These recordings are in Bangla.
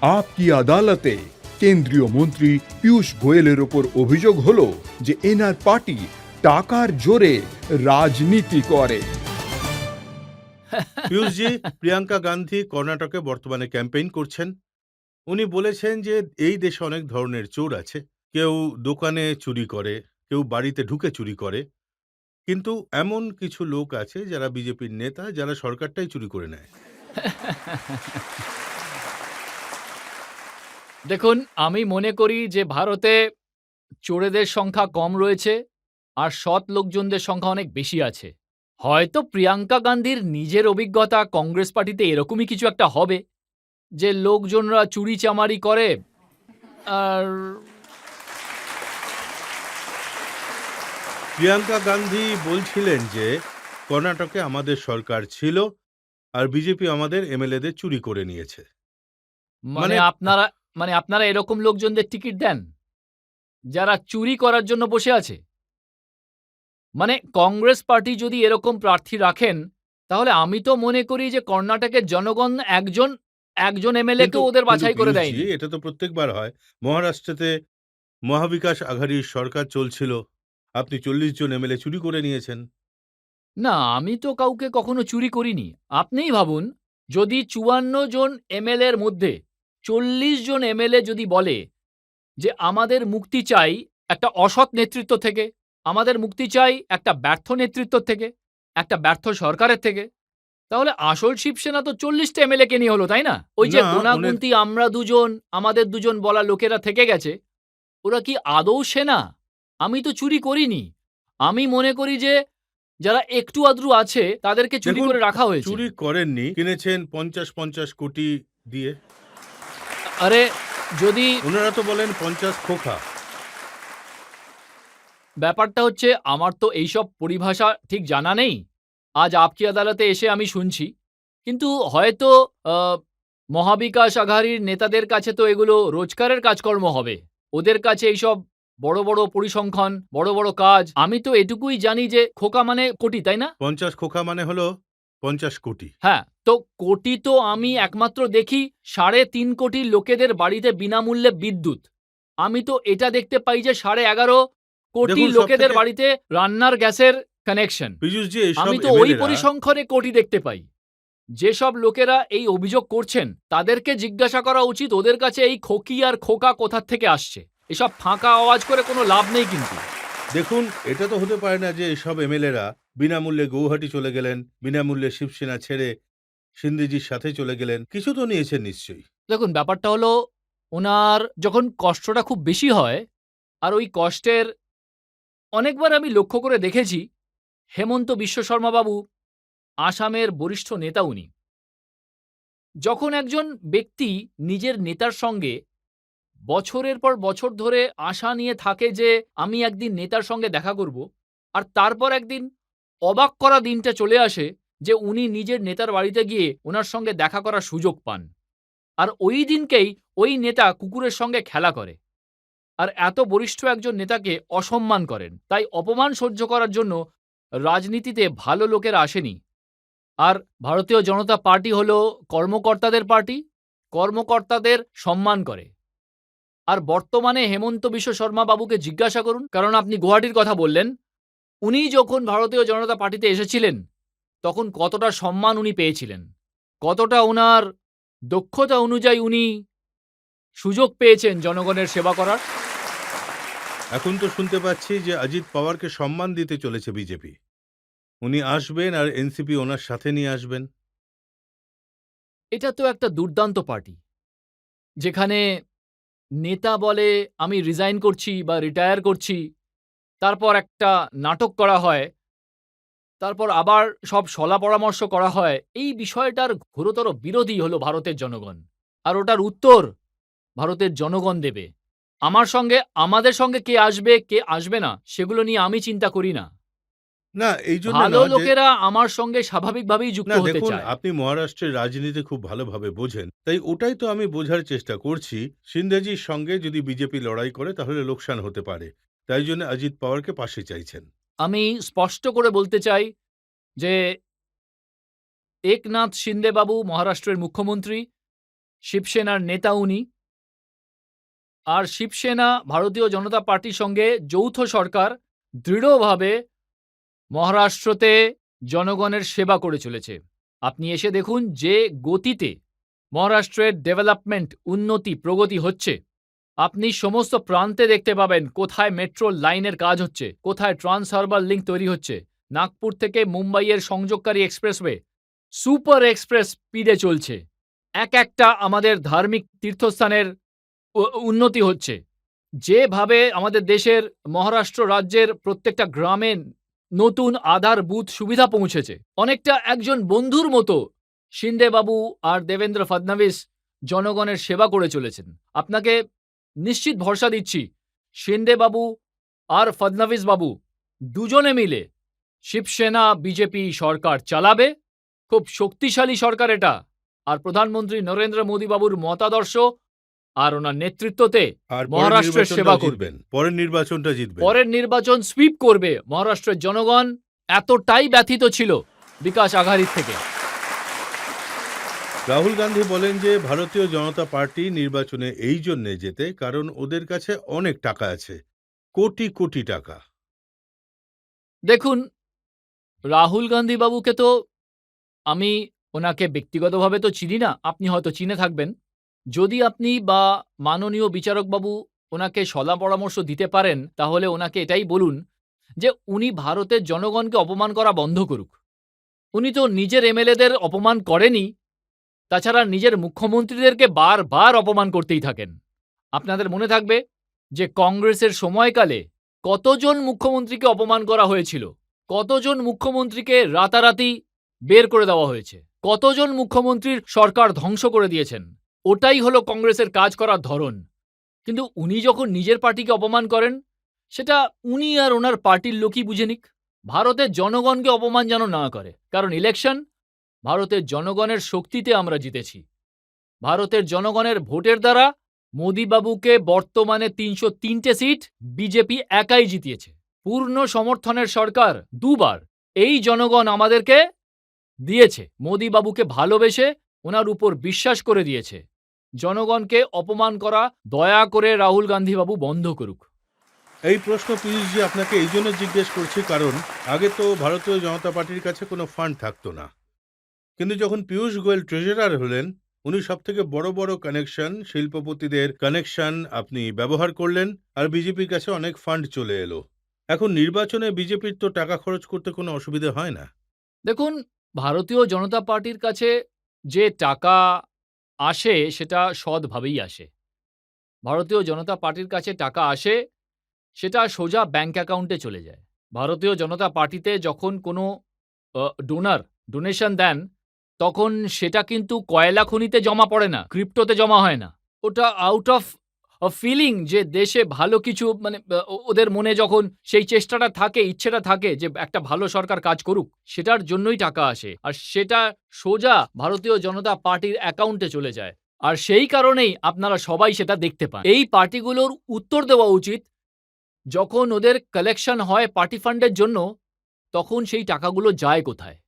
আপকি আদালতে কেন্দ্রীয় মন্ত্রী পীযূষ গোয়েলের ওপর অভিযোগ হলো যে এনার পার্টি টাকার জোরে রাজনীতি করে। পীযূষজি, প্রিয়াঙ্কা গান্ধী কর্ণাটকে বর্তমানে ক্যাম্পেইন করছেন। উনি বলেছেন যে এই দেশে অনেক ধরনের চোর আছে। কেউ দোকানে চুরি করে, কেউ বাড়িতে ঢুকে চুরি করে, কিন্তু এমন কিছু লোক আছে যারা বিজেপির নেতা, যারা সরকারটাই চুরি করে নেয়। দেখুন, আমি মনে করি যে ভারতে চোরেদের সংখ্যা কম রয়েছে আর সৎ লোকজনদের সংখ্যা অনেক বেশি আছে। হয়তো প্রিয়াঙ্কা গান্ধীর নিজের অভিজ্ঞতা কংগ্রেস পার্টিতে এরকমই কিছু একটা হবে যে লোকজনরা চুরি চামারি করে। আর প্রিয়াঙ্কা গান্ধী বলছিলেন যে কর্ণাটকে আমাদের সরকার ছিল আর বিজেপি আমাদের এমএলএদের চুরি করে নিয়েছে। মানে আপনারা এরকম লোকজনদের টিকিট দেন যারা চুরি করার জন্য বসে আছে? মানে কংগ্রেস পার্টি যদি এরকম প্রার্থী রাখেন, তাহলে আমি তো মনে করি যে কর্ণাটকের জনগণ একজন এমএলএকেও ওদের বাছাই করে পীযূষজি, দেয়নি। এটা তো প্রত্যেকবার হয়। মহারাষ্ট্রতে মহাবিকাশ আঘাড়ির সরকার চলছিল, আপনি 40 জন এমএলএ চুরি করে নিয়েছেন। না, আমি তো কাউকে কখনো চুরি করিনি। আপনিই ভাবুন, যদি ৫৪ জন এমএলএর মধ্যে ৪০ জন এমএলএ যদি বলে যে আমাদের মুক্তি চাই একটা অসৎ নেতৃত্ব থেকে, আমাদের মুক্তি চাই একটা ব্যর্থ নেতৃত্ব থেকে, একটা ব্যর্থ সরকারের থেকে, তাহলে আসল শিবসেনা তো ৪০ টা এমএলএ কে নিয়ে হলো, তাই না? ওই যে না, গোনাগুনতি আমরা দুজন, আমাদের দুজন বলা লোকেরা থেকে গেছে, ওরা কি আদৌ সেনা? আমি তো চুরি করিনি। আমি মনে করি যে যারা একটু আধটু আছে তাদেরকে চুরি দেখুন, করে রাখা হয়েছে। চুরি করেননি, কিনেছেন ৫০ কোটি দিয়ে। আরে যদি ওনারা তো বলেন ৫০ খোখা। ব্যাপারটা হচ্ছে, আমার তো এইসব পরিভাষা ঠিক জানা নেই। আজ আপকি আদালতে এসে আমি শুনছি। কিন্তু হয়তো আ মহাবিকাশ আঘাড়ির নেতাদের কাছে তো এগুলো রোজকারের কাজকর্ম হবে। ওদের কাছে এইসব বড়, বড় পরিসংখ্যান, বড়, বড় কাজ। আমি তো এটুকুই জানি যে খোকা মানে কোটি, তাই না? ৫০ খোখা মানে হলো ৫০ কোটি। হ্যাঁ, তো কোটি তো আমি একমাত্র দেখি ৩.৫ কোটি লোকেদের বাড়িতে বিনামূল্যে বিদ্যুৎ। আমি তো এটা দেখতে পাই যে ১১.৫ কোটি দেখুন, লোকেদের সবথেকে বাড়িতে রান্নার গ্যাসের কানেকশন। পীযূষজি, এইসব আমি তো ওই এমএলএরা পরিসংখ্যানে কোটি দেখতে পাই। যেসব লোকেরা এই অভিযোগ করছেন তাদেরকে জিজ্ঞাসা করা উচিত ওদের কাছে এই খোকি আর খোকা কোথা থেকে আসছে। এসব ফাঁকা আওয়াজ করে কোনো লাভ নেই কিন্তু। দেখুন, এটা তো হতে পারে না যে এসব এমএলএরা বিনামূল্যে গৌহাটি চলে গেলেন, বিনামূল্যে শিবসেনা ছেড়ে সিন্দেজির সাথে চলে গেলেন। কিছু তো নিয়েছেন নিশ্চয়ই। দেখুন, ব্যাপারটা হলো, ওনার যখন কষ্টটা খুব বেশি হয় আর ওই কষ্টের অনেকবার আমি লক্ষ্য করে দেখেছি, হেমন্ত বিশ্ব শর্মা বাবু আসামের বরিষ্ঠ নেতা উনি। যখন একজন ব্যক্তি নিজের নেতার সঙ্গে বছরের পর বছর ধরে আশা নিয়ে থাকে যে আমি একদিন নেতার সঙ্গে দেখা করব, আর তারপর একদিন অবাক করা দিনটা চলে আসে যে উনি নিজের নেতার বাড়িতে গিয়ে ওনার সঙ্গে দেখা করার সুযোগ পান। আর ওই দিনকেই ওই নেতা কুকুরের সঙ্গে খেলা করে আর এত বরিষ্ঠ একজন নেতাকে অসম্মান করেন। তাই অপমান সহ্য করার জন্য রাজনীতিতে ভালো লোকেরা আসেনি। আর ভারতীয় জনতা পার্টি হলো কর্মকর্তাদের পার্টি, কর্মকর্তাদের সম্মান করে। আর বর্তমানে হেমন্ত বিশ্ব শর্মা বাবুকে জিজ্ঞাসা করুন, কারণ আপনি গুয়াহাটির কথা বললেন। উনি যখন ভারতীয় জনতা পার্টিতে এসেছিলেন, তখন কতটা সম্মান উনি পেয়েছিলেন, কতটা উনার দক্ষতা অনুযায়ী উনি সুযোগ পেয়েছেন জনগণের সেবা করার। এখন তো শুনতে পাচ্ছি যে অজিত পাওয়ারকে সম্মান দিতে চলেছে বিজেপি। উনি আসবেন আর এনসিপি ওনার সাথে নিয়ে আসবেন। এটা তো একটা দুর্দান্ত পার্টি, যেখানে নেতা বলে আমি রিজাইন করছি বা রিটায়ার করছি, তারপর একটা নাটক করা হয়, তারপর আবার সব শলা পরামর্শ করা হয়। এই বিষয়টার ঘোরতর বিরোধী হলো ভারতের জনগণ। আর ওটার উত্তর ভারতের জনগণ দেবে। আমাদের সঙ্গে কে আসবে, কে আসবে না, সেগুলো নিয়ে আমি চিন্তা করি না। না, এই জন্য ভালো না যে লোকেরা আমার সঙ্গে স্বাভাবিকভাবেই যুক্ত না, হতে দেখুন, চায়। আপনি মহারাষ্ট্রের রাজনীতি খুব ভালোভাবে বোঝেন। তাই ওটাই তো আমি বোঝার চেষ্টা করছি। সিন্দেজির সঙ্গে যদি বিজেপি লড়াই করে তাহলে লোকসান হতে পারে। তাই জন্য অজিত পাওয়ারকে পাশে চাইছেন। আমি স্পষ্ট করে বলতে চাই যে একনাথ শিন্দে বাবু মহারাষ্ট্রের মুখ্যমন্ত্রী, শিবসেনার নেতা উনি। আর শিবসেনা ভারতীয় জনতা পার্টির সঙ্গে যৌথ সরকার দৃঢ়ভাবে মহারাষ্ট্রতে জনগণের সেবা করে চলেছে। আপনি এসে দেখুন যে গতিতে মহারাষ্ট্রের ডেভেলপমেন্ট, উন্নতি, প্রগতি হচ্ছে। আপনি সমস্ত প্রান্তে দেখতে পাবেন কোথায় মেট্রো লাইনের কাজ হচ্ছে, কোথায় ট্রান্স হারবার লিঙ্ক তৈরি হচ্ছে। নাগপুর থেকে মুম্বাইয়ের সংযোগকারী এক্সপ্রেসওয়ে সুপার এক্সপ্রেস স্পিডে চলছে। একটা আমাদের ধার্মিক তীর্থস্থানের উন্নতি হচ্ছে। যেভাবে আমাদের দেশের মহারাষ্ট্র রাজ্যের প্রত্যেকটা গ্রামে নতুন আধার বুথ সুবিধা পৌঁছেছে, অনেকটা একজন বন্ধুর মতো শিন্দে বাবু আর দেবেন্দ্র ফডনবিস জনগণের সেবা করে চলেছেন। আপনাকে নিশ্চিত ভরসা দিচ্ছি, শিন্দে বাবু আর ফডনবিস বাবু দুজনে মিলে শিবসেনা বিজেপি সরকার চালাবে। খুব শক্তিশালী সরকার এটা। আর প্রধানমন্ত্রী নরেন্দ্র মোদী বাবুর মতাদর্শ আর ওনার নেতৃত্বতে আর মহারাষ্ট্রের সেবা করবেন। পরের নির্বাচনটা জিতবেন। পরের নির্বাচন সুইপ করবে। মহারাষ্ট্রের জনগণ এতটাই ব্যথিত ছিল বিকাশ আঘাড়ির থেকে। রাহুল গান্ধী বলেন যে ভারতীয় জনতা পার্টি নির্বাচনে এই জন্যে জেতে কারণ ওদের কাছে অনেক টাকা আছে, কোটি কোটি টাকা। দেখুন, রাহুল গান্ধী বাবুকে তো আমি ওনাকে ব্যক্তিগতভাবে তো চিনি না, আপনি হয়তো চিনে থাকবেন। যদি আপনি বা মাননীয় বিচারক বাবু ওনাকে সলা পরামর্শ দিতে পারেন, তাহলে ওনাকে এটাই বলুন যে উনি ভারতের জনগণকে অপমান করা বন্ধ করুক। উনি তো নিজের এমএলএদের অপমান করেনি, তাছাড়া নিজের মুখ্যমন্ত্রীদেরকে বারবার অপমান করতেই থাকেন। আপনাদের মনে থাকবে যে কংগ্রেসের সময়কালে কতজন মুখ্যমন্ত্রীকে অপমান করা হয়েছিল, কতজন মুখ্যমন্ত্রীকে রাতারাতি বের করে দেওয়া হয়েছে, কতজন মুখ্যমন্ত্রীর সরকার ধ্বংস করে দিয়েছেন। ওটাই হলো কংগ্রেসের কাজ করার ধরন। কিন্তু উনি যখন নিজের পার্টিকে অপমান করেন, সেটা উনি আর ওনার পার্টির লোকই বুঝে নিক। ভারতের জনগণকে অপমান যেন না করে, কারণ ইলেকশন ভারতের জনগণের শক্তিতে আমরা জিতেছি। ভারতের জনগণের ভোটের দ্বারা মোদীবাবুকে বর্তমানে ৩০৩টে সিট বিজেপি একাই জিতিয়েছে। পূর্ণ সমর্থনের সরকার দুবার এই জনগণ আমাদেরকে দিয়েছে। মোদীবাবুকে ভালোবেসে ওনার উপর বিশ্বাস করে দিয়েছে। জনগণকে অপমান করা দয়া করে রাহুল গান্ধী বাবু বন্ধ করুক। এই প্রশ্ন পীযূষজি আপনাকে এই জন্য জিজ্ঞেস করছি কারণ আগে তো ভারতীয় জনতা পার্টির কাছে কোনো ফান্ড থাকতো না, কিন্তু যখন পীযূষ গোয়েল ট্রেজারার হলেন, উনি সবথেকে বড় বড় কানেকশন, শিল্পপতিদের কানেকশন আপনি ব্যবহার করলেন, আর বিজেপির কাছে অনেক ফান্ড চলে এলো। এখন নির্বাচনে বিজেপির তো টাকা খরচ করতে কোনো অসুবিধা হয় না। দেখুন, ভারতীয় জনতা পার্টির কাছে যে টাকা আসে সেটা সৎভাবেই আসে। ভারতীয় জনতা পার্টির কাছে টাকা আসে, সেটা সোজা ব্যাংক অ্যাকাউন্টে চলে যায়। ভারতীয় জনতা পার্টিতে যখন কোনো ডোনেশন দেন, তখন সেটা কিন্তু কয়লা খনিতে জমা পড়ে না, ক্রিপ্টোতে জমা হয় না। ওটা আউট অফ ফিলিং যে দেশে ভালো কিছু, মানে ওদের মনে যখন সেই চেষ্টাটা থাকে, ইচ্ছেটা থাকে যে একটা ভালো সরকার কাজ করুক, সেটার জন্যই টাকা আসে। আর সেটা সোজা ভারতীয় জনতা পার্টির অ্যাকাউন্টে চলে যায়। আর সেই কারণেই আপনারা সবাই সেটা দেখতে পান। এই পার্টিগুলোর উত্তর দেওয়া উচিত, যখন ওদের কালেকশন হয় পার্টি ফান্ডের জন্য, তখন সেই টাকাগুলো যায় কোথায়?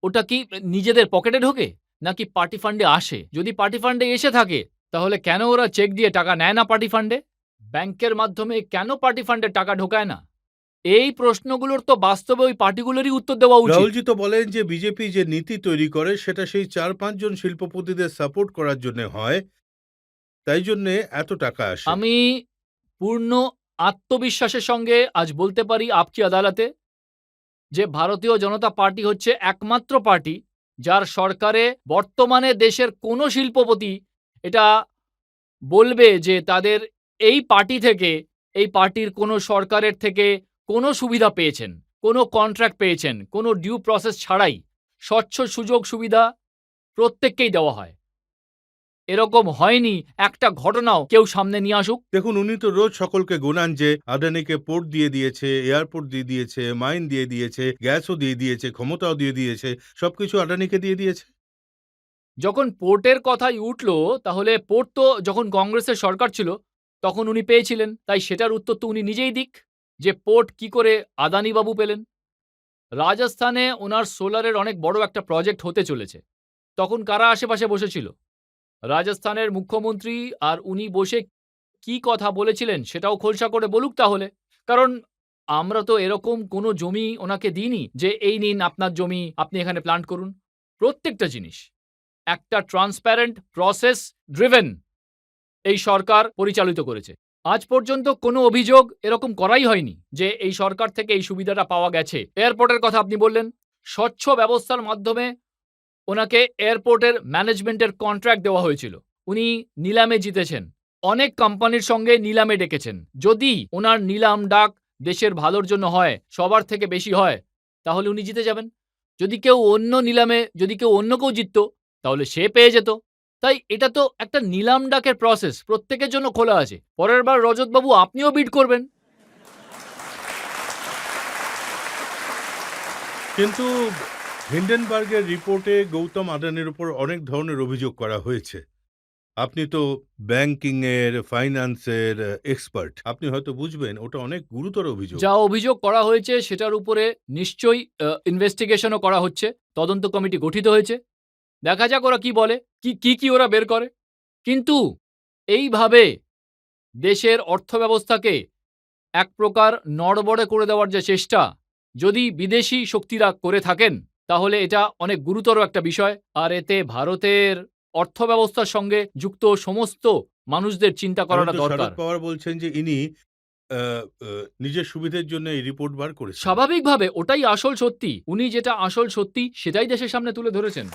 ওটা কি নিজেদের পকেটে ঢোকে, নাকি পার্টি ফান্ডে আসে? যদি পার্টি ফান্ডে এসে থাকে, তাহলে কেন ওরা চেক দিয়ে টাকা নেয় না পার্টি ফান্ডে? ব্যাংকের মাধ্যমে কেন পার্টি ফান্ডে টাকা ঢোকায় না? এই প্রশ্নগুলোর তো বাস্তবে ওই পার্টিগুলোরই উত্তর দেওয়া উচিত। রাহুলজি তো বলেন যে বিজেপি যে নীতি তৈরি করে সেটা সেই ৪-৫ জন শিল্পপতিদের সাপোর্ট করার জন্য হয়, তাই জন্যে এত টাকা আসে। আমি পূর্ণ আত্মবিশ্বাসের সঙ্গে আজ বলতে পারি আপকি আদালতে, যে ভারতীয় জনতা পার্টি হচ্ছে একমাত্র পার্টি যার সরকারে বর্তমানে দেশের কোনো শিল্পপতি এটা বলবে যে তাদের এই পার্টি থেকে, এই পার্টির কোনো সরকারের থেকে কোনো সুবিধা পেয়েছেন, কোনো কন্ট্রাক্ট পেয়েছেন, কোনো ডিউ প্রসেস ছাড়াই স্বচ্ছ সুযোগ সুবিধা প্রত্যেককেই দেওয়া হয়। এরকম হয়নি, একটা ঘটনাও কেউ সামনে নিয়ে আসুক। দেখুন, উনি তো রোজ সকলকে গোনান যে আদানিকে পোর্ট দিয়ে দিয়েছে, এয়ারপোর্ট দিয়ে দিয়েছে, মাইন দিয়ে দিয়েছে, গ্যাসও দিয়ে দিয়েছে, ক্ষমতাও দিয়ে দিয়েছে, সবকিছু আদানিকে দিয়ে দিয়েছে। যখন পোর্টের কথাই উঠল, তাহলে পোর্ট তো যখন কংগ্রেসের সরকার ছিল তখন উনি পেয়েছিলেন, তাই সেটার উত্তর তো উনি নিজেই দিক যে পোর্ট কি করে আদানি বাবু পেলেন। রাজস্থানে ওনার সোলারের অনেক বড় একটা প্রজেক্ট হতে চলেছে, তখন কারা আশেপাশে বসেছিল? রাজস্থানের মুখ্যমন্ত্রী আর উনি বসে কি কথা বলেছিলেন সেটাও খোলসা করে বলুক তাহলে। কারণ আমরা তো এরকম কোনো জমি ওনাকে দিইনি যে এই নিন আপনার জমি, আপনি এখানে প্ল্যান্ট করুন। প্রত্যেকটা জিনিস একটা ট্রান্সপ্যারেন্ট প্রসেস ড্রিভেন এই সরকার পরিচালিত করেছে। আজ পর্যন্ত কোনো অভিযোগ এরকম করাই হয়নি যে এই সরকার থেকে এই সুবিধাটা পাওয়া গেছে। এয়ারপোর্টের কথা আপনি বললেন, স্বচ্ছ ব্যবস্থার মাধ্যমে ওনাকে এয়ারপোর্টের ম্যানেজমেন্টের কন্ট্রাক্ট দেওয়া হয়েছিল। উনি নিলামে জিতেছেন। অনেক কোম্পানির সঙ্গে নিলামে ডেকেছেন। যদি ওনার নিলাম ডাক দেশের ভালোর জন্য হয়, সবার থেকে বেশি হয়, তাহলে উনি জিতে যাবেন। যদি কেউ অন্য কেউ জিততো, তাহলে সে পেয়ে যেত। তাই এটা তো একটা নিলাম ডাকের প্রসেস, প্রত্যেকের জন্য খোলা আছে। পরের বার রজতবাবু আপনিও বিড করবেন। কিন্তু হিন্ডেনবার্গের রিপোর্টে গৌতম আদানির উপর অনেক ধরনের অভিযোগ করা হয়েছে। আপনি তো ব্যাংকিং এর, ফাইন্যান্সের এক্সপার্ট, আপনি হয়তো বুঝবেন ওটা অনেক গুরুতর অভিযোগ। যা অভিযোগ করা হয়েছে সেটার উপরে নিশ্চয়ই ইনভেস্টিগেশনও করা হচ্ছে। তদন্ত কমিটি গঠিত হয়েছে। দেখা যাক ওরা কি বলে, কি ওরা বের করে। কিন্তু এইভাবে দেশের অর্থব্যবস্থাকে এক প্রকার নড়বড়ে করে দেওয়ার যে চেষ্টা, যদি বিদেশি শক্তিরা করে থাকেন, তাহলে এটা অনেক গুরুতর একটা বিষয়। আর এতে ভারতের অর্থব্যবস্থার সঙ্গে যুক্ত সমস্ত মানুষদের চিন্তা এখন করাটা তো দরকার। শরদ পাওয়ার বলছেন যে ইনি নিজের সুবিধের জন্য এই রিপোর্ট বার করেছেন। স্বাভাবিকভাবে ওটাই আসল সত্যি। উনি যেটা আসল সত্যি সেটাই দেশের সামনে তুলে ধরেছেন।